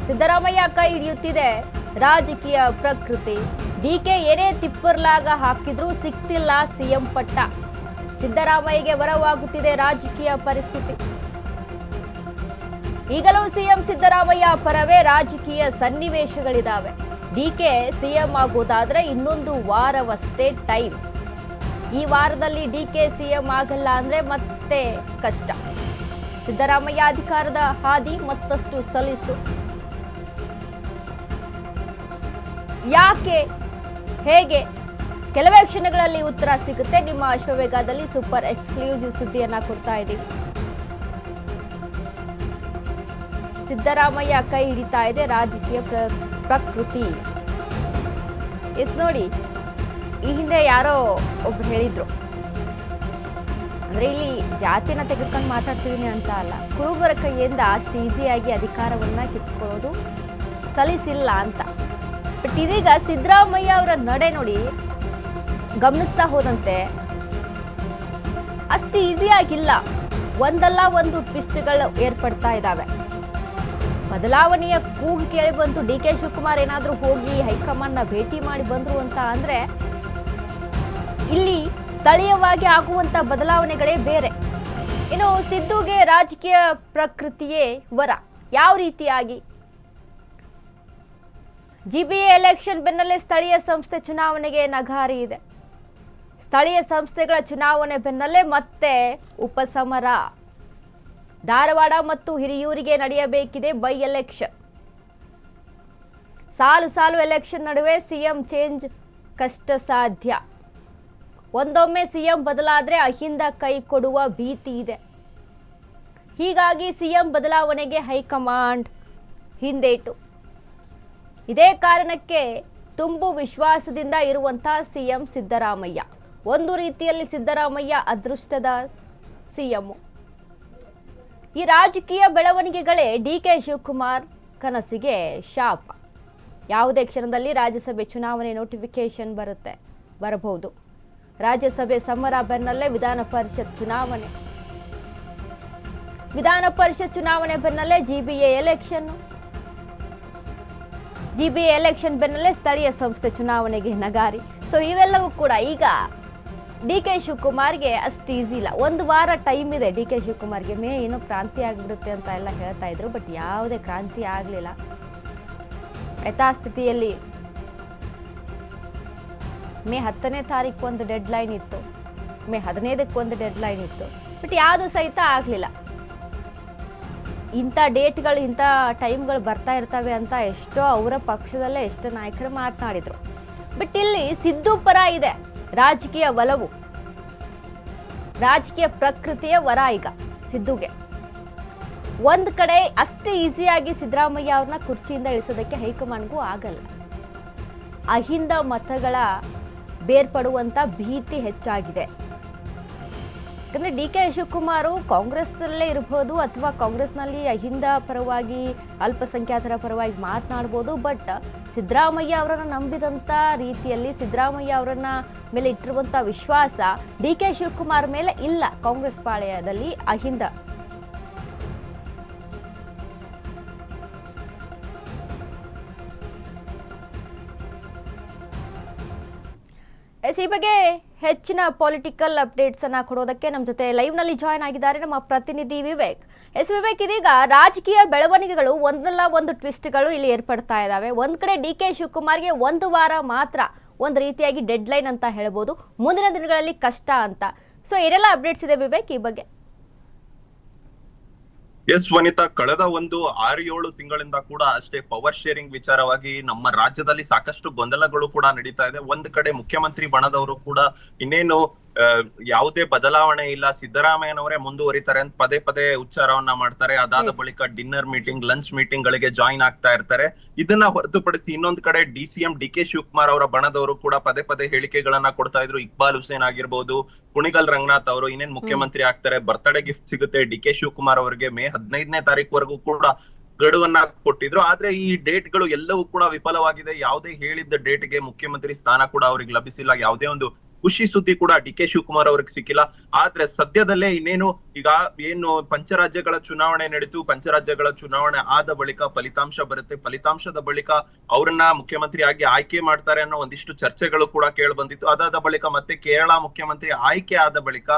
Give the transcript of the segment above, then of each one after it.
ಸಿದ್ದರಾಮಯ್ಯ ಕೈ ಹಿಡಿಯುತ್ತಿದೆ ರಾಜಕೀಯ ಪ್ರಕೃತಿ. ಡಿಕೆ ಏನೇ ತಿಪ್ಪರ್ಲಾಗ ಹಾಕಿದ್ರೂ ಸಿಕ್ತಿಲ್ಲ ಸಿಎಂ ಪಟ್ಟ. ಸಿದ್ದರಾಮಯ್ಯಗೆ ವರವಾಗುತ್ತಿದೆ ರಾಜಕೀಯ ಪರಿಸ್ಥಿತಿ. ಈಗಲೂ ಸಿಎಂ ಸಿದ್ದರಾಮಯ್ಯ ಪರವೇ ರಾಜಕೀಯ ಸನ್ನಿವೇಶಗಳಿದಾವೆ. ಡಿಕೆ ಸಿಎಂ ಆಗೋದಾದ್ರೆ ಇನ್ನೊಂದು ವಾರವಷ್ಟೇ ಟೈಮ್. ಈ ವಾರದಲ್ಲಿ ಡಿಕೆ ಸಿಎಂ ಆಗಲ್ಲ ಅಂದ್ರೆ ಮತ್ತೆ ಕಷ್ಟ. ಸಿದ್ದರಾಮಯ್ಯ ಅಧಿಕಾರದ ಹಾದಿ ಮತ್ತಷ್ಟು ಸಲೀಸು. ಯಾಕೆ, ಹೇಗೆ, ಕೆಲವೇ ಕ್ಷಣಗಳಲ್ಲಿ ಉತ್ತರ ಸಿಗುತ್ತೆ. ನಿಮ್ಮ ಅಶ್ವವೇಗದಲ್ಲಿ ಸೂಪರ್ ಎಕ್ಸ್ಕ್ಲೂಸಿವ್ ಸುದ್ದಿಯನ್ನ ಕೊಡ್ತಾ ಇದ್ದೀವಿ. ಸಿದ್ದರಾಮಯ್ಯ ಕೈ ಹಿಡಿತಾ ಇದೆ ರಾಜಕೀಯ ಪ್ರಕೃತಿ. ನೋಡಿ, ಈ ಹಿಂದೆ ಯಾರೋ ಒಬ್ರು ಹೇಳಿದ್ರು, ಅಂದ್ರೆ ಇಲ್ಲಿ ಜಾತಿನ ತೆಗೆದುಕೊಂಡು ಮಾತಾಡ್ತಿದ್ದೀನಿ ಅಂತ ಅಲ್ಲ, ಕುರುಬರ ಕೈಯಿಂದ ಅಷ್ಟು ಈಸಿಯಾಗಿ ಅಧಿಕಾರವನ್ನ ಕಿತ್ಕೊಳ್ಳೋದು ಸಲಿಸಿಲ್ಲ ಅಂತ. ಬಟ್ ಇದೀಗ ಸಿದ್ದರಾಮಯ್ಯ ಅವರ ನಡೆ ನೋಡಿ, ಗಮನಿಸ್ತಾ ಹೋದಂತೆ ಅಷ್ಟು ಈಸಿಯಾಗಿಲ್ಲ. ಒಂದಲ್ಲ ಒಂದು ಟ್ವಿಸ್ಟ್ಗಳು ಏರ್ಪಡ್ತಾ ಇದ್ದಾವೆ. ಬದಲಾವಣೆಯ ಕೂಗು ಕೇಳಿ ಬಂತು. ಡಿ ಕೆ ಶಿವಕುಮಾರ್ ಏನಾದರೂ ಹೋಗಿ ಹೈಕಮಾಂಡ್ನ ಭೇಟಿ ಮಾಡಿ ಬಂದ್ರು ಅಂತ ಅಂದ್ರೆ ಇಲ್ಲಿ ಸ್ಥಳೀಯವಾಗಿ ಆಗುವಂತ ಬದಲಾವಣೆಗಳೇ ಬೇರೆ. ಇನ್ನು ಸಿದ್ದುಗೆ ರಾಜಕೀಯ ಪ್ರಕೃತಿಯೇ ವರ. ಯಾವ ರೀತಿಯಾಗಿ? ಜಿಬಿಎ ಎಲೆಕ್ಷನ್ ಬೆನ್ನಲ್ಲೇ ಸ್ಥಳೀಯ ಸಂಸ್ಥೆ ಚುನಾವಣೆಗೆ ನಗಾರಿ ಇದೆ. ಸ್ಥಳೀಯ ಸಂಸ್ಥೆಗಳ ಚುನಾವಣೆ ಬೆನ್ನಲ್ಲೇ ಮತ್ತೆ ಉಪಸಮರ. ಧಾರವಾಡ ಮತ್ತು ಹಿರಿಯೂರಿಗೆ ನಡೆಯಬೇಕಿದೆ ಬೈ ಎಲೆಕ್ಷನ್. ಸಾಲು ಎಲೆಕ್ಷನ್ ನಡುವೆ ಸಿಎಂ ಚೇಂಜ್ ಕಷ್ಟ ಸಾಧ್ಯ. ಒಂದೊಮ್ಮೆ ಸಿಎಂ ಬದಲಾದ್ರೆ ಅಹಿಂದ ಕೈ ಕೊಡುವ ಭೀತಿ ಇದೆ. ಹೀಗಾಗಿ ಸಿಎಂ ಬದಲಾವಣೆಗೆ ಹೈಕಮಾಂಡ್ ಹಿಂದೇಟು. ಇದೇ ಕಾರಣಕ್ಕೆ ತುಂಬು ವಿಶ್ವಾಸದಿಂದ ಇರುವಂತಹ ಸಿಎಂ ಸಿದ್ದರಾಮಯ್ಯ. ಒಂದು ರೀತಿಯಲ್ಲಿ ಸಿದ್ದರಾಮಯ್ಯ ಅದೃಷ್ಟದ ಸಿಎಂ. ಈ ರಾಜಕೀಯ ಬೆಳವಣಿಗೆಗಳೇ ಡಿ ಕೆ ಶಿವಕುಮಾರ್ ಕನಸಿಗೆ ಶಾಪ. ಯಾವುದೇ ಕ್ಷಣದಲ್ಲಿ ರಾಜ್ಯಸಭೆ ಚುನಾವಣೆ ನೋಟಿಫಿಕೇಶನ್ ಬರಬಹುದು. ರಾಜ್ಯಸಭೆ ಸಮರ ಬೆನ್ನಲ್ಲೇ ವಿಧಾನ ಪರಿಷತ್ ಚುನಾವಣೆ ಬೆನ್ನಲ್ಲೇ ಜಿಬಿಎ ಎಲೆಕ್ಷನ್ ಬೆನ್ನಲ್ಲೇ ಸ್ಥಳೀಯ ಸಂಸ್ಥೆ ಚುನಾವಣೆಗೆ ನಗಾರಿ. ಸೊ ಇವೆಲ್ಲವೂ ಕೂಡ ಈಗ ಡಿ ಕೆ ಶಿವಕುಮಾರ್ಗೆ ಅಷ್ಟು ಈಸಿ ಇಲ್ಲ. ಒಂದು ವಾರ ಟೈಮ್ ಇದೆ ಡಿ ಕೆ ಶಿವಕುಮಾರ್ಗೆ. ಏನೋ ಕ್ರಾಂತಿ ಆಗಿಬಿಡುತ್ತೆ ಅಂತ ಎಲ್ಲ ಹೇಳ್ತಾ ಇದ್ರು. ಬಟ್ ಯಾವುದೇ ಕ್ರಾಂತಿ ಆಗಲಿಲ್ಲ. ಯಥಾಸ್ಥಿತಿಯಲ್ಲಿ ಮೇ 10ನೇ ತಾರೀಕು ಒಂದು ಡೆಡ್ ಲೈನ್ ಇತ್ತು, ಮೇ 15ಕ್ಕೆ ಒಂದು ಡೆಡ್ ಲೈನ್ ಇತ್ತು. ಬಟ್ ಯಾವುದು ಸಹಿತ ಆಗಲಿಲ್ಲ. ಇಂಥ ಡೇಟ್ಗಳು, ಇಂಥ ಟೈಮ್ಗಳು ಬರ್ತಾ ಇರ್ತವೆ ಅಂತ ಎಷ್ಟೋ ಅವರ ಪಕ್ಷದಲ್ಲೇ ಎಷ್ಟೋ ನಾಯಕರು ಮಾತನಾಡಿದ್ರು. ಬಟ್ ಇಲ್ಲಿ ಸಿದ್ದು ಪರ ಇದೆ ರಾಜಕೀಯ ಒಲವು, ರಾಜಕೀಯ ಪ್ರಕೃತಿಯ ವರ ಈಗ ಸಿದ್ದುಗೆ. ಒಂದ್ ಕಡೆ ಅಷ್ಟು ಈಸಿಯಾಗಿ ಸಿದ್ದರಾಮಯ್ಯ ಅವ್ರನ್ನ ಕುರ್ಚಿಯಿಂದ ಇಳಿಸೋದಕ್ಕೆ ಹೈಕಮಾಂಡ್ಗೂ ಆಗಲ್ಲ. ಅಹಿಂದ ಮತಗಳ ಬೇರ್ಪಡುವಂತ ಭೀತಿ ಹೆಚ್ಚಾಗಿದೆ. ಯಾಕಂದ್ರೆ ಡಿ ಕೆ ಶಿವಕುಮಾರ್ ಕಾಂಗ್ರೆಸ್ನಲ್ಲೇ ಇರಬಹುದು ಅಥವಾ ಕಾಂಗ್ರೆಸ್ನಲ್ಲಿ ಅಹಿಂದ ಪರವಾಗಿ, ಅಲ್ಪಸಂಖ್ಯಾತರ ಪರವಾಗಿ ಮಾತನಾಡ್ಬೋದು. ಬಟ್ ಸಿದ್ದರಾಮಯ್ಯ ಅವರನ್ನ ನಂಬಿದಂಥ ರೀತಿಯಲ್ಲಿ, ಸಿದ್ದರಾಮಯ್ಯ ಅವರನ್ನ ಮೇಲೆ ಇಟ್ಟಿರುವಂಥ ವಿಶ್ವಾಸ ಡಿ ಕೆ ಶಿವಕುಮಾರ್ ಮೇಲೆ ಇಲ್ಲ. ಕಾಂಗ್ರೆಸ್ ಪಾಳೆಯದಲ್ಲಿ ಅಹಿಂದ ಈ ಬಗ್ಗೆ ಹೆಚ್ಚಿನ ಪೊಲಿಟಿಕಲ್ ಅಪ್ಡೇಟ್ಸ್ ಅನ್ನ ಕೊಡೋದಕ್ಕೆ ನಮ್ಮ ಜೊತೆ ಲೈವ್ ನಲ್ಲಿ ಜಾಯ್ನ್ ಆಗಿದ್ದಾರೆ ನಮ್ಮ ಪ್ರತಿನಿಧಿ ವಿವೇಕ್. ವಿವೇಕ್, ಇದೀಗ ರಾಜಕೀಯ ಬೆಳವಣಿಗೆಗಳು ಒಂದಲ್ಲ ಒಂದು ಟ್ವಿಸ್ಟ್ಗಳು ಇಲ್ಲಿ ಏರ್ಪಡ್ತಾ ಇದ್ದಾವೆ. ಒಂದ್ ಕಡೆ ಡಿ ಕೆ ಶಿವಕುಮಾರ್ಗೆ ಒಂದು ವಾರ ಮಾತ್ರ ಒಂದು ರೀತಿಯಾಗಿ ಡೆಡ್ ಲೈನ್ ಅಂತ ಹೇಳ್ಬೋದು, ಮುಂದಿನ ದಿನಗಳಲ್ಲಿ ಕಷ್ಟ ಅಂತ. ಸೊ ಏನೆಲ್ಲ ಅಪ್ಡೇಟ್ಸ್ ಇದೆ ವಿವೇಕ್ ಈ ಬಗ್ಗೆ? ಎಸ್ ವನಿತಾ, ಕಳೆದ ಒಂದು 6-7 ತಿಂಗಳಿಂದ ಕೂಡ ಅಷ್ಟೇ ಪವರ್ ಶೇರಿಂಗ್ ವಿಚಾರವಾಗಿ ನಮ್ಮ ರಾಜ್ಯದಲ್ಲಿ ಸಾಕಷ್ಟು ಗೊಂದಲಗಳು ಕೂಡ ನಡೀತಾ ಇದೆ. ಒಂದ್ ಕಡೆ ಮುಖ್ಯಮಂತ್ರಿ ಬಣದವರು ಕೂಡ ಇನ್ನೇನು ಯಾವುದೇ ಬದಲಾವಣೆ ಇಲ್ಲ, ಸಿದ್ದರಾಮಯ್ಯನವರೇ ಮುಂದುವರಿತಾರೆ ಅಂತ ಪದೇ ಪದೇ ಉಚ್ಚಾರವನ್ನ ಮಾಡ್ತಾರೆ. ಅದಾದ ಬಳಿಕ ಡಿನ್ನರ್ ಮೀಟಿಂಗ್, ಲಂಚ್ ಮೀಟಿಂಗ್ ಗಳಿಗೆ ಜಾಯಿನ್ ಆಗ್ತಾ ಇರ್ತಾರೆ. ಇದನ್ನ ಹೊರತುಪಡಿಸಿ ಇನ್ನೊಂದ್ ಕಡೆ ಡಿಸಿಎಂ ಡಿ ಕೆ ಶಿವಕುಮಾರ್ ಅವರ ಬಣದವರು ಕೂಡ ಪದೇ ಪದೇ ಹೇಳಿಕೆಗಳನ್ನ ಕೊಡ್ತಾ ಇದ್ರು. ಇಕ್ಬಾಲ್ ಹುಸೇನ್ ಆಗಿರ್ಬೋದು, ಕುಣಿಗಲ್ ರಂಗನಾಥ್ ಅವರು ಇನ್ನೇನ್ ಮುಖ್ಯಮಂತ್ರಿ ಆಗ್ತಾರೆ, ಬರ್ತ್ಡೇ ಗಿಫ್ಟ್ ಸಿಗುತ್ತೆ ಡಿ ಕೆ ಶಿವಕುಮಾರ್ ಅವರಿಗೆ ಮೇ 15ನೇ ತಾರೀಕುವರೆಗೂ ಕೂಡ ಗಡುವನ್ನ ಕೊಟ್ಟಿದ್ರು. ಆದ್ರೆ ಈ ಡೇಟ್ ಗಳು ಎಲ್ಲವೂ ಕೂಡ ವಿಫಲವಾಗಿದೆ. ಯಾವುದೇ ಹೇಳಿದ್ದ ಡೇಟ್ಗೆ ಮುಖ್ಯಮಂತ್ರಿ ಸ್ಥಾನ ಕೂಡ ಅವ್ರಿಗೆ ಲಭಿಸಿಲ್ಲ. ಯಾವುದೇ ಒಂದು ಖುಷಿ ಸುದ್ದಿ ಕೂಡ ಡಿ ಕೆ ಶಿವಕುಮಾರ್ ಅವ್ರಿಗೆ ಸಿಕ್ಕಿಲ್ಲ. ಆದ್ರೆ ಸದ್ಯದಲ್ಲೇ ಇನ್ನೇನು ಈಗ ಏನು ಪಂಚರಾಜ್ಯಗಳ ಚುನಾವಣೆ ನಡೀತು, ಪಂಚರಾಜ್ಯಗಳ ಚುನಾವಣೆ ಆದ ಬಳಿಕ ಫಲಿತಾಂಶ ಬರುತ್ತೆ. ಫಲಿತಾಂಶದ ಬಳಿಕ ಅವರನ್ನ ಮುಖ್ಯಮಂತ್ರಿ ಆಗಿ ಆಯ್ಕೆ ಮಾಡ್ತಾರೆ ಅನ್ನೋ ಒಂದಿಷ್ಟು ಚರ್ಚೆಗಳು ಕೂಡ ಕೇಳಿ ಬಂದಿತ್ತು. ಅದಾದ ಬಳಿಕ ಮತ್ತೆ ಕೇರಳ ಮುಖ್ಯಮಂತ್ರಿ ಆಯ್ಕೆ ಆದ ಬಳಿಕ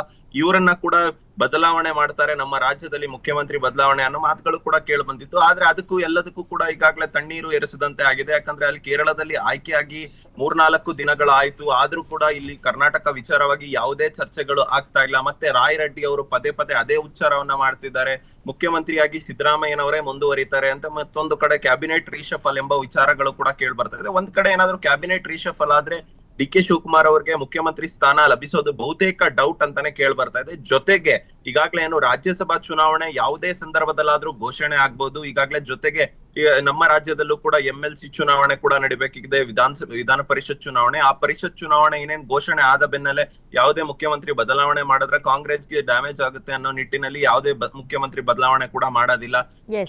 ಇವರನ್ನ ಕೂಡ ಬದಲಾವಣೆ ಮಾಡ್ತಾರೆ, ನಮ್ಮ ರಾಜ್ಯದಲ್ಲಿ ಮುಖ್ಯಮಂತ್ರಿ ಬದಲಾವಣೆ ಅನ್ನೋ ಮಾತುಗಳು ಕೂಡ ಕೇಳಿ ಬಂದಿತ್ತು. ಆದ್ರೆ ಅದಕ್ಕೂ ಎಲ್ಲದಕ್ಕೂ ಕೂಡ ಈಗಾಗಲೇ ತಣ್ಣೀರು ಎರಸಿದಂತೆ ಆಗಿದೆ. ಯಾಕಂದ್ರೆ ಅಲ್ಲಿ ಕೇರಳದಲ್ಲಿ ಆಯ್ಕೆಯಾಗಿ 3-4 ದಿನಗಳಾಯ್ತು, ಆದ್ರೂ ಕೂಡ ಇಲ್ಲಿ ಕರ್ನಾಟಕ ವಿಚಾರವಾಗಿ ಯಾವುದೇ ಚರ್ಚೆಗಳು ಆಗ್ತಾ ಇಲ್ಲ. ಮತ್ತೆ ರಾಯ್ ರೆಡ್ಡಿ ಅವರು ಪದೇ ಪದೇ ಅದೇ ಉಚ್ಚಾರವನ್ನ ಮಾಡ್ತಿದ್ದಾರೆ, ಮುಖ್ಯಮಂತ್ರಿಯಾಗಿ ಸಿದ್ದರಾಮಯ್ಯನವರೇ ಮುಂದುವರಿತಾರೆ ಅಂತ. ಮತ್ತೊಂದು ಕಡೆ ಕ್ಯಾಬಿನೆಟ್ ರೀಶಫಲ್ ಎಂಬ ವಿಚಾರಗಳು ಕೂಡ ಕೇಳಿ ಬರ್ತಾ ಇದೆ. ಒಂದ್ ಕಡೆ ಏನಾದ್ರು ಕ್ಯಾಬಿನೆಟ್ ರೀಶಫಲ್ ಆದ್ರೆ ಡಿ ಕೆ ಶಿವಕುಮಾರ್ ಅವರಿಗೆ ಮುಖ್ಯಮಂತ್ರಿ ಸ್ಥಾನ ಲಭಿಸೋದು ಬಹುತೇಕ ಡೌಟ್ ಅಂತಾನೆ ಕೇಳಿ ಬರ್ತಾ ಇದೆ. ಜೊತೆಗೆ ಈಗಾಗಲೇ ಏನು ರಾಜ್ಯಸಭಾ ಚುನಾವಣೆ ಯಾವುದೇ ಸಂದರ್ಭದಲ್ಲಾದ್ರೂ ಘೋಷಣೆ ಆಗ್ಬೋದು. ಈಗಾಗಲೇ ಜೊತೆಗೆ ನಮ್ಮ ರಾಜ್ಯದಲ್ಲೂ ಕೂಡ MLC ಚುನಾವಣೆ ಕೂಡ ನಡಿಬೇಕಿದೆ, ವಿಧಾನ ಪರಿಷತ್ ಚುನಾವಣೆ. ಆ ಪರಿಷತ್ ಚುನಾವಣೆ ಏನೇನ್ ಘೋಷಣೆ ಆದ ಬೆನ್ನಲ್ಲೇ ಯಾವುದೇ ಮುಖ್ಯಮಂತ್ರಿ ಬದಲಾವಣೆ ಮಾಡಿದ್ರೆ ಕಾಂಗ್ರೆಸ್ಗೆ ಡ್ಯಾಮೇಜ್ ಆಗುತ್ತೆ ಅನ್ನೋ ನಿಟ್ಟಿನಲ್ಲಿ ಯಾವುದೇ ಮುಖ್ಯಮಂತ್ರಿ ಬದಲಾವಣೆ ಕೂಡ ಮಾಡೋದಿಲ್ಲ.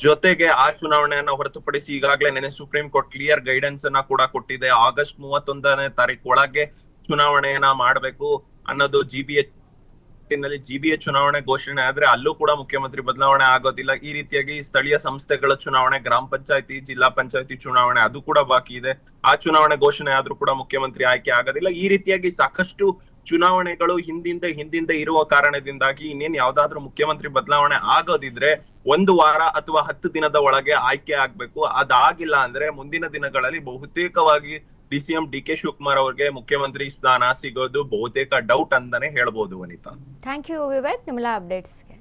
ಜೊತೆಗೆ ಆ ಚುನಾವಣೆಯನ್ನ ಹೊರತುಪಡಿಸಿ ಈಗಾಗಲೇ ನೆನೆ ಸುಪ್ರೀಂ ಕೋರ್ಟ್ ಕ್ಲಿಯರ್ ಗೈಡೆನ್ಸ್ ಅನ್ನ ಕೂಡ ಕೊಟ್ಟಿದೆ. ಆಗಸ್ಟ್ 31ನೇ ತಾರೀಕು ಒಳಗೆ ಚುನಾವಣೆಯನ್ನ ಮಾಡ್ಬೇಕು ಅನ್ನೋದು. GBA ಚುನಾವಣೆ ಘೋಷಣೆ ಆದ್ರೆ ಅಲ್ಲೂ ಕೂಡ ಮುಖ್ಯಮಂತ್ರಿ ಬದಲಾವಣೆ ಆಗೋದಿಲ್ಲ. ಈ ರೀತಿಯಾಗಿ ಸ್ಥಳೀಯ ಸಂಸ್ಥೆಗಳ ಚುನಾವಣೆ, ಗ್ರಾಮ ಪಂಚಾಯತಿ, ಜಿಲ್ಲಾ ಪಂಚಾಯತಿ ಚುನಾವಣೆ ಅದು ಕೂಡ ಬಾಕಿ ಇದೆ. ಆ ಚುನಾವಣೆ ಘೋಷಣೆ ಆದ್ರೂ ಕೂಡ ಮುಖ್ಯಮಂತ್ರಿ ಆಯ್ಕೆ ಆಗೋದಿಲ್ಲ. ಈ ರೀತಿಯಾಗಿ ಸಾಕಷ್ಟು ಚುನಾವಣೆಗಳು ಹಿಂದಿಂದೆ ಇರುವ ಕಾರಣದಿಂದಾಗಿ ಇನ್ನೇನ್ ಯಾವ್ದಾದ್ರು ಮುಖ್ಯಮಂತ್ರಿ ಬದಲಾವಣೆ ಆಗೋದಿದ್ರೆ 1 ವಾರ ಅಥವಾ 10 ದಿನದ ಒಳಗೆ ಆಯ್ಕೆ ಆಗ್ಬೇಕು. ಅದಾಗಿಲ್ಲ ಅಂದ್ರೆ ಮುಂದಿನ ದಿನಗಳಲ್ಲಿ ಬಹುತೇಕವಾಗಿ DCM ಡಿ ಕೆ ಶಿವಕುಮಾರ್ ಅವರಿಗೆ ಮುಖ್ಯಮಂತ್ರಿ ಸ್ಥಾನ ಸಿಗೋದು ಬಹುತೇಕ ಡೌಟ್ ಅಂತಾನೆ ಹೇಳ್ಬೋದು ವನಿತಾ. ಥ್ಯಾಂಕ್ ಯು ವಿವೇಕ್, ನಿಮ್ಮೆಲ್ಲ ಅಪ್ಡೇಟ್ಸ್ಗೆ.